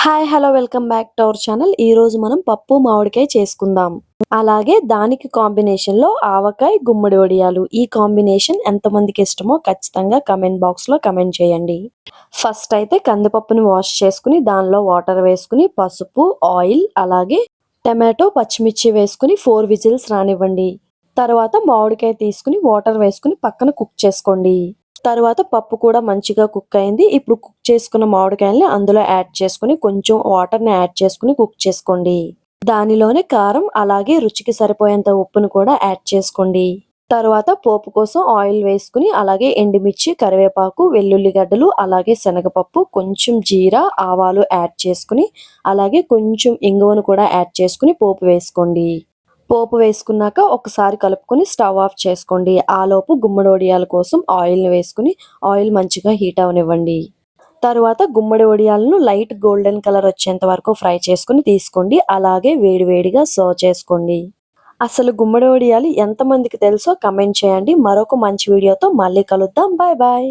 Hi hello welcome back to our channel. ఈ రోజు మనం పప్పు మామిడికాయ చేసుకుందాం. అలాగే దానికి కాంబినేషన్ లో ఆవకాయ గుమ్మడి వడియాలు. ఈ కాంబినేషన్ ఎంతమందికి ఇష్టమో ఖచ్చితంగా కమెంట్ బాక్స్ లో కమెంట్ చేయండి. ఫస్ట్ అయితే కందిపప్పుని వాష్ చేసుకుని దానిలో వాటర్ వేసుకుని పసుపు ఆయిల్ అలాగే టమాటో పచ్చిమిర్చి వేసుకుని 4 విజిల్స్ రానివ్వండి. తర్వాత మామిడికాయ తీసుకుని వాటర్ వేసుకుని పక్కన కుక్ చేసుకోండి. తర్వాత పప్పు కూడా మంచిగా కుక్ అయింది. ఇప్పుడు కుక్ చేసుకున్న మామిడికాయల్ని అందులో యాడ్ చేసుకుని కొంచెం వాటర్‌ని యాడ్ చేసుకుని కుక్ చేసుకోండి. దానిలోనే కారం అలాగే రుచికి సరిపోయేంత ఉప్పును కూడా యాడ్ చేసుకోండి. తర్వాత పోపు కోసం ఆయిల్ వేసుకుని అలాగే ఎండుమిర్చి, కరివేపాకు, వెల్లుల్లిగడ్డలు అలాగే శనగపప్పు, కొంచెం జీరా, ఆవాలు యాడ్ చేసుకుని అలాగే కొంచెం ఇంగువను కూడా యాడ్ చేసుకుని పోపు వేసుకోండి. పోపు వేసుకున్నాక ఒకసారి కలుపుకొని స్టవ్ ఆఫ్ చేసుకోండి. ఆలోపు గుమ్మడి వడియాల కోసం ఆయిల్‌ని వేసుకుని ఆయిల్ మంచిగా హీట్ అవ్వనివ్వండి. తరువాత గుమ్మడి వడియాలను లైట్ గోల్డెన్ కలర్ వచ్చేంత వరకు ఫ్రై చేసుకుని తీసుకోండి. అలాగే వేడివేడిగా సర్వ్ చేసుకోండి. అసలు గుమ్మడి వడియాలు ఎంతమందికి తెలుసో కమెంట్ చేయండి. మరొక మంచి వీడియోతో మళ్ళీ కలుద్దాం. Bye bye.